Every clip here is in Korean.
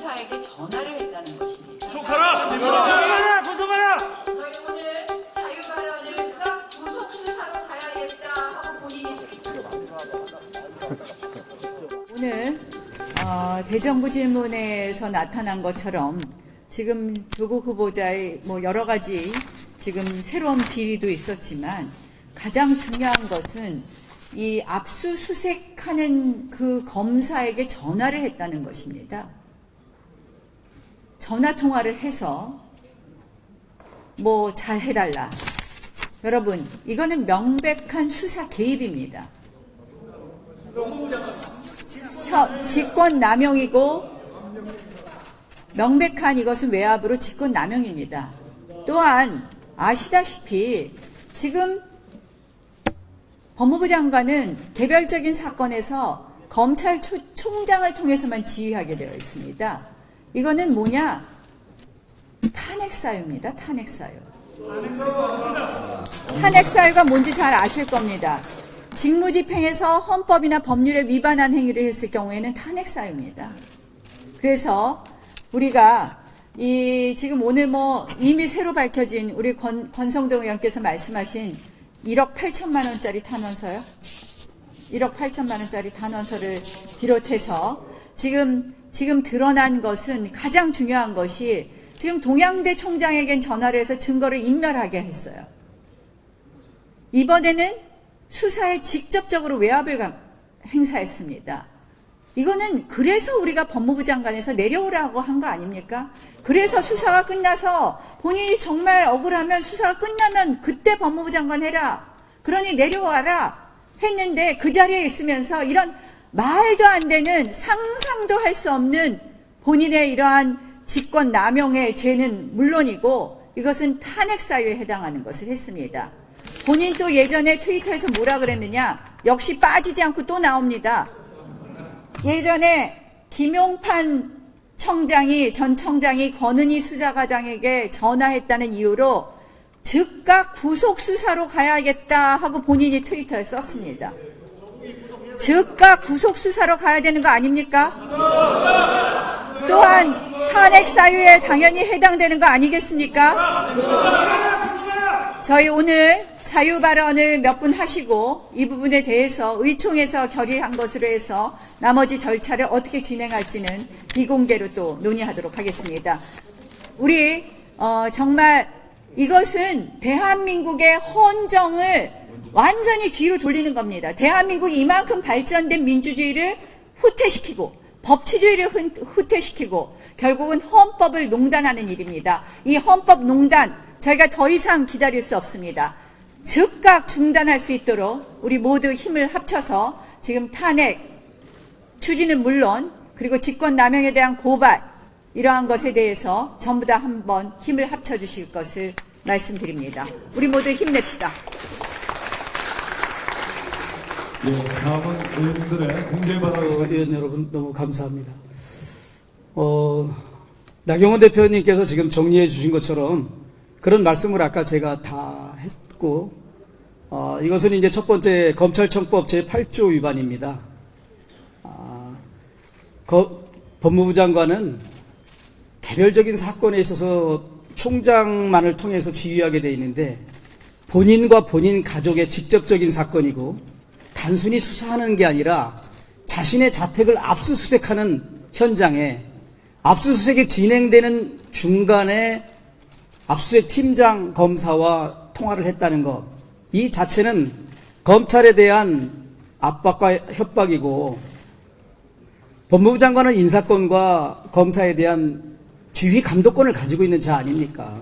검사에게 전화를 했다는 것입니다. 구속하라! 구속하라! 저희 오늘 자유발언을 구속 수사로 가야겠다 하고 본인이 오늘 대정부 질문에서 나타난 것처럼 지금 조국 후보자의 여러 가지 지금 새로운 비리도 있었지만 가장 중요한 것은 이 압수수색하는 그 검사에게 전화를 했다는 것입니다. 전화 통화를 해서 잘 해달라. 여러분, 이거는 명백한 수사 개입입니다. 직권남용이고 명백한 이것은 외압으로 직권남용입니다. 또한 아시다시피 지금 법무부 장관은 개별적인 사건에서 검찰총장을 통해서만 지휘하게 되어 있습니다. 이거는 뭐냐? 탄핵사유입니다. 탄핵사유. 탄핵사유가 뭔지 잘 아실 겁니다. 직무집행에서 헌법이나 법률에 위반한 행위를 했을 경우에는 탄핵사유입니다. 그래서 우리가 지금 오늘 이미 새로 밝혀진 우리 권성동 의원께서 말씀하신 1억 8천만 원짜리 탄원서요. 1억 8천만 원짜리 탄원서를 비롯해서 지금 드러난 것은 가장 중요한 것이 지금 동양대 총장에겐 전화를 해서 증거를 인멸하게 했어요. 이번에는 수사에 직접적으로 외압을 행사했습니다. 이거는 그래서 우리가 법무부 장관에서 내려오라고 한 거 아닙니까? 그래서 수사가 끝나서 본인이 정말 억울하면 수사가 끝나면 그때 법무부 장관 해라. 그러니 내려와라 했는데 그 자리에 있으면서 이런 말도 안 되는 상상도 할 수 없는 본인의 이러한 직권 남용의 죄는 물론이고 이것은 탄핵사유에 해당하는 것을 했습니다. 본인 또 예전에 트위터에서 뭐라 그랬느냐? 역시 빠지지 않고 또 나옵니다. 예전에 김용판 전 청장이 권은희 수사과장에게 전화했다는 이유로 즉각 구속수사로 가야겠다 하고 본인이 트위터에 썼습니다. 즉각 구속수사로 가야 되는 거 아닙니까? 또한 탄핵사유에 당연히 해당되는 거 아니겠습니까? 저희 오늘 자유발언을 몇 분 하시고 이 부분에 대해서 의총에서 결의한 것으로 해서 나머지 절차를 어떻게 진행할지는 비공개로 또 논의하도록 하겠습니다. 우리 정말 이것은 대한민국의 헌정을 완전히 뒤로 돌리는 겁니다. 대한민국이 이만큼 발전된 민주주의를 후퇴시키고 법치주의를 후퇴시키고 결국은 헌법을 농단하는 일입니다. 이 헌법 농단 저희가 더 이상 기다릴 수 없습니다. 즉각 중단할 수 있도록 우리 모두 힘을 합쳐서 지금 탄핵 추진은 물론 그리고 직권남용에 대한 고발 이러한 것에 대해서 전부 다 한번 힘을 합쳐주실 것을 말씀드립니다. 우리 모두 힘냅시다. 다음은 의원들의 공개 발언. 의원 여러분 너무 감사합니다. 나경원 대표님께서 지금 정리해 주신 것처럼 그런 말씀을 아까 제가 다 했고, 이것은 이제 첫 번째 검찰청법 제8조 위반입니다. 법무부 장관은 개별적인 사건에 있어서 총장만을 통해서 지휘하게 되어 있는데 본인과 본인 가족의 직접적인 사건이고 단순히 수사하는 게 아니라 자신의 자택을 압수수색하는 현장에 압수수색이 진행되는 중간에 압수수색 팀장 검사와 통화를 했다는 것, 이 자체는 검찰에 대한 압박과 협박이고 법무부 장관은 인사권과 검사에 대한 지휘 감독권을 가지고 있는 자 아닙니까?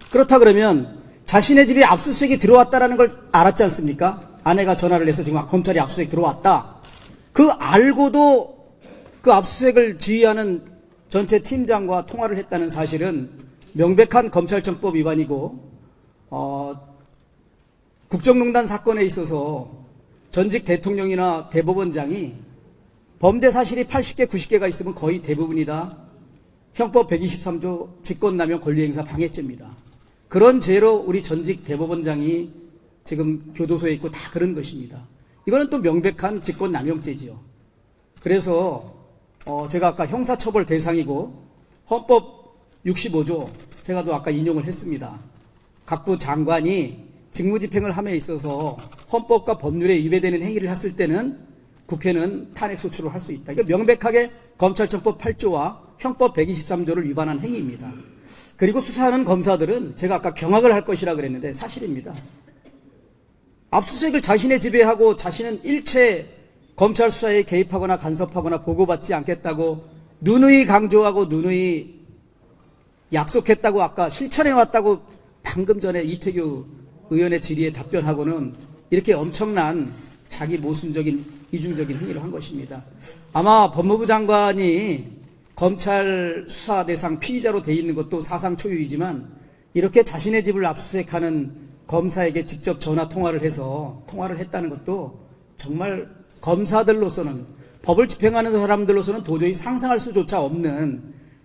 그렇다 그러면 자신의 집에 압수수색이 들어왔다는 걸 알았지 않습니까? 아내가 전화를 해서 지금 검찰이 압수수색 들어왔다. 그 알고도 그 압수수색을 지휘하는 전체 팀장과 통화를 했다는 사실은 명백한 검찰청법 위반이고, 국정농단 사건에 있어서 전직 대통령이나 대법원장이 범죄 사실이 80개, 90개가 있으면 거의 대부분이다 형법 123조 직권남용 권리행사 방해죄입니다. 그런 죄로 우리 전직 대법원장이 지금 교도소에 있고 다 그런 것입니다. 이거는 또 명백한 직권남용죄지요. 그래서 제가 아까 형사처벌 대상이고 헌법 65조 제가 또 아까 인용을 했습니다. 각부 장관이 직무집행을 함에 있어서 헌법과 법률에 위배되는 행위를 했을 때는 국회는 탄핵 소추를 할 수 있다. 이거 명백하게 검찰청법 8조와 형법 123조를 위반한 행위입니다. 그리고 수사하는 검사들은 제가 아까 경악을 할 것이라 그랬는데 사실입니다. 압수수색을 자신의 집에 하고 자신은 일체 검찰 수사에 개입하거나 간섭하거나 보고받지 않겠다고 누누이 강조하고 누누이 약속했다고 아까 실천해왔다고 방금 전에 이태규 의원의 질의에 답변하고는 이렇게 엄청난 자기 모순적인 이중적인 행위를 한 것입니다. 아마 법무부 장관이 검찰 수사 대상 피의자로 돼 있는 것도 사상 초유이지만 이렇게 자신의 집을 압수수색하는 검사에게 직접 전화 통화를 해서 통화를 했다는 것도 정말 검사들로서는 법을 집행하는 사람들로서는 도저히 상상할 수조차 없는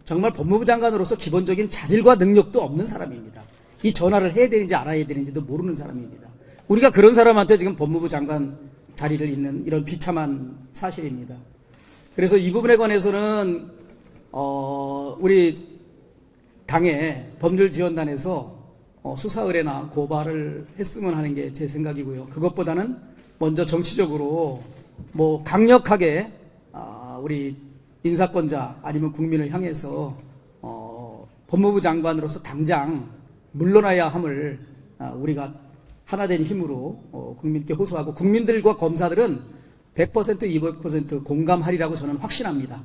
정말 법무부 장관으로서 기본적인 자질과 능력도 없는 사람입니다. 이 전화를 해야 되는지 알아야 되는지도 모르는 사람입니다. 우리가 그런 사람한테 지금 법무부 장관 자리를 잇는 이런 비참한 사실입니다. 그래서 이 부분에 관해서는 우리 당의 법률지원단에서 수사 의뢰나 고발을 했으면 하는 게 제 생각이고요. 그것보다는 먼저 정치적으로 뭐 강력하게 우리 인사권자 아니면 국민을 향해서 법무부 장관으로서 당장 물러나야 함을 우리가 하나된 힘으로 국민께 호소하고 국민들과 검사들은 100% 200% 공감하리라고 저는 확신합니다.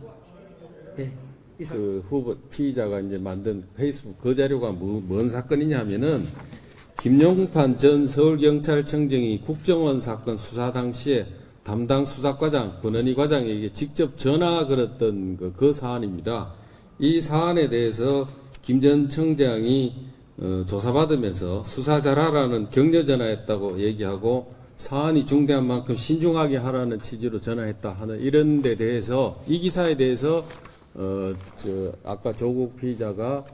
네. 그 후보 피의자가 이제 만든 페이스북 그 자료가 뭔 사건이냐면은 김용판 전 서울경찰청장이 국정원 사건 수사 당시에 담당 수사과장 권은희 과장에게 직접 전화 걸었던 그 사안입니다. 이 사안에 대해서 김 전 청장이 조사받으면서 수사 잘하라는 격려 전화했다고 얘기하고 사안이 중대한 만큼 신중하게 하라는 취지로 전화했다 하는 이런 데 대해서 이 기사에 대해서 아까 조국 피의자가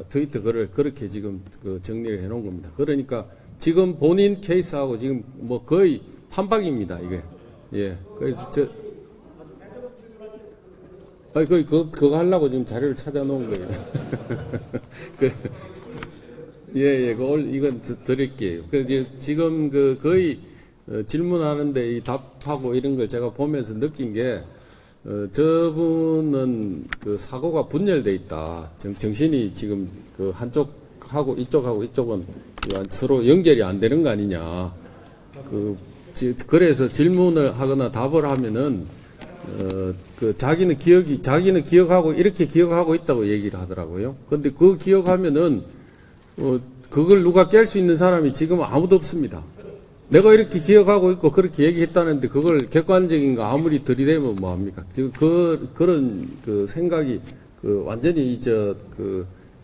트위터 글을 그렇게 지금 정리를 해놓은 겁니다. 그러니까 지금 본인 케이스하고 지금 뭐 거의 판박입니다, 이게. 예. 그래서 그거 하려고 지금 자료를 찾아놓은 거예요. 예, 이건 드릴게요. 지금 거의 질문하는데 이 답하고 이런 걸 제가 보면서 느낀 게, 저분은 사고가 분열돼 있다. 정신이 지금 한쪽하고 이쪽은 서로 연결이 안 되는 거 아니냐. 그래서 질문을 하거나 답을 하면은, 자기는 기억하고 이렇게 기억하고 있다고 얘기를 하더라고요. 근데 그 기억하면은, 그걸 누가 깰 수 있는 사람이 지금 아무도 없습니다. 내가 이렇게 기억하고 있고 그렇게 얘기했다는데 그걸 객관적인 거 아무리 들이대면 뭐합니까? 지금 그런 생각이 완전히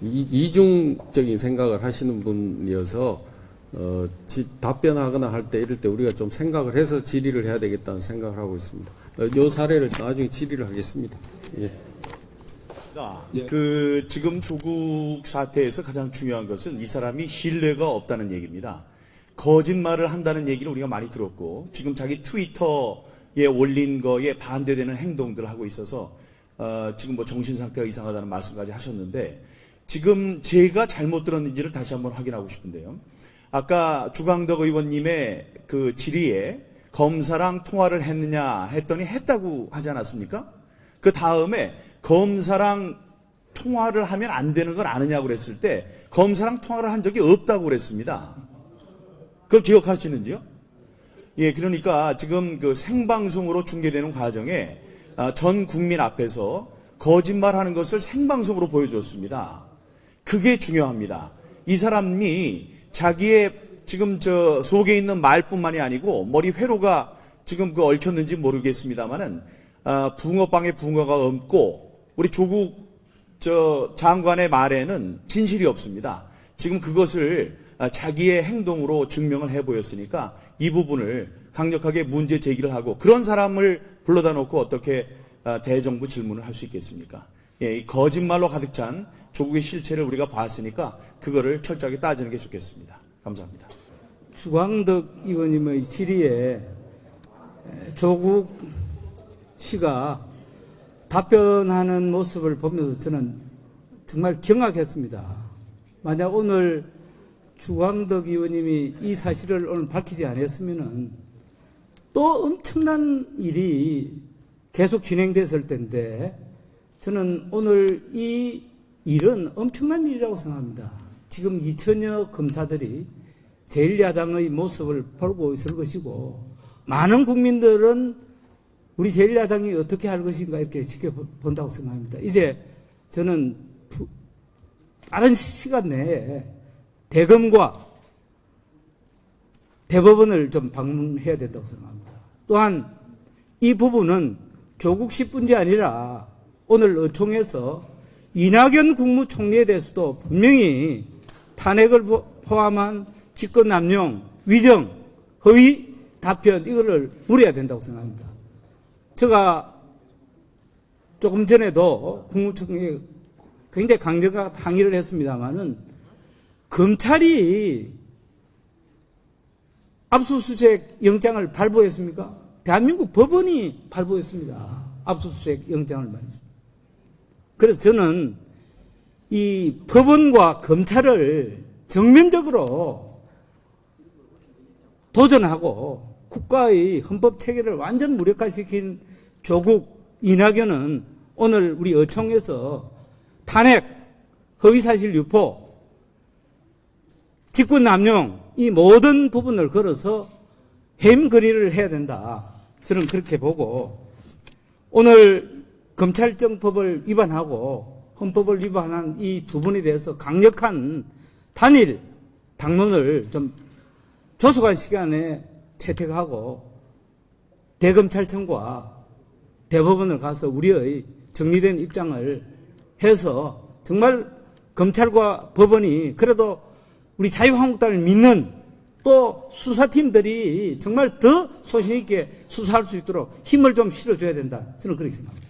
이중적인 생각을 하시는 분이어서 답변하거나 할 때 이럴 때 우리가 좀 생각을 해서 질의를 해야 되겠다는 생각을 하고 있습니다. 요 사례를 나중에 질의를 하겠습니다. 예. 지금 조국 사태에서 가장 중요한 것은 이 사람이 신뢰가 없다는 얘기입니다. 거짓말을 한다는 얘기를 우리가 많이 들었고, 지금 자기 트위터에 올린 거에 반대되는 행동들을 하고 있어서, 지금 뭐 정신 상태가 이상하다는 말씀까지 하셨는데, 지금 제가 잘못 들었는지를 다시 한번 확인하고 싶은데요. 아까 주광덕 의원님의 그 질의에 검사랑 통화를 했느냐 했더니 했다고 하지 않았습니까? 그 다음에 검사랑 통화를 하면 안 되는 걸 아느냐고 그랬을 때 검사랑 통화를 한 적이 없다고 그랬습니다. 그걸 기억하시는지요? 예, 그러니까 지금 생방송으로 중계되는 과정에 전 국민 앞에서 거짓말하는 것을 생방송으로 보여줬습니다. 그게 중요합니다. 이 사람이 자기의 지금 속에 있는 말뿐만이 아니고 머리 회로가 지금 얽혔는지 모르겠습니다만은 붕어빵에 붕어가 얹고 우리 조국 장관의 말에는 진실이 없습니다. 지금 그것을 자기의 행동으로 증명을 해 보였으니까 이 부분을 강력하게 문제 제기를 하고, 그런 사람을 불러다 놓고 어떻게 대정부 질문을 할 수 있겠습니까? 예, 이 거짓말로 가득 찬 조국의 실체를 우리가 봤으니까 그거를 철저하게 따지는 게 좋겠습니다. 감사합니다. 주광덕 의원님의 질의에 조국 씨가 답변하는 모습을 보면서 저는 정말 경악했습니다. 만약 오늘 주광덕 의원님이 이 사실을 오늘 밝히지 않았으면은 또 엄청난 일이 계속 진행됐을 텐데 저는 오늘 이 일은 엄청난 일이라고 생각합니다. 지금 2천여 검사들이 제1야당의 모습을 보고 있을 것이고 많은 국민들은 우리 제1야당이 어떻게 할 것인가 이렇게 지켜본다고 생각합니다. 이제 저는 빠른 시간 내에 대검과 대법원을 좀 방문해야 된다고 생각합니다. 또한 이 부분은 조국식뿐이 아니라 오늘 의총에서 이낙연 국무총리에 대해서도 분명히 탄핵을 포함한 직권남용, 위정, 허위 답변 이거를 물어야 된다고 생각합니다. 제가 조금 전에도 국무총리에 굉장히 강력한 항의를 했습니다마는 검찰이 압수수색 영장을 발부했습니까? 대한민국 법원이 발부했습니다. 압수수색 영장을 말이죠. 그래서 저는 이 법원과 검찰을 정면적으로 도전하고 국가의 헌법 체계를 완전 무력화시킨 조국 이낙연은 오늘 우리 의총에서 탄핵, 허위사실 유포, 직권남용 이 모든 부분을 걸어서 햄거리를 해야 된다. 저는 그렇게 보고 오늘 검찰청법을 위반하고 헌법을 위반한 이 두 분에 대해서 강력한 단일 당론을 좀 조속한 시간에 채택하고 대검찰청과 대법원을 가서 우리의 정리된 입장을 해서 정말 검찰과 법원이 그래도 우리 자유한국당을 믿는 또 수사팀들이 정말 더 소신 있게 수사할 수 있도록 힘을 좀 실어줘야 된다. 저는 그렇게 생각합니다.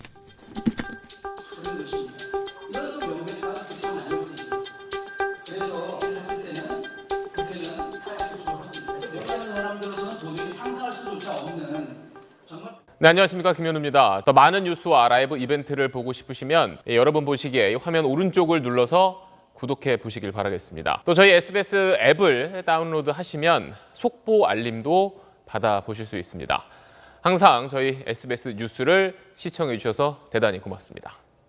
네, 안녕하십니까. 김현우입니다. 더 많은 뉴스와 라이브 이벤트를 보고 싶으시면 여러분 보시기에 화면 오른쪽을 눌러서 구독해 보시길 바라겠습니다. 또 저희 SBS 앱을 다운로드 하시면 속보 알림도 받아보실 수 있습니다. 항상 저희 SBS 뉴스를 시청해 주셔서 대단히 고맙습니다.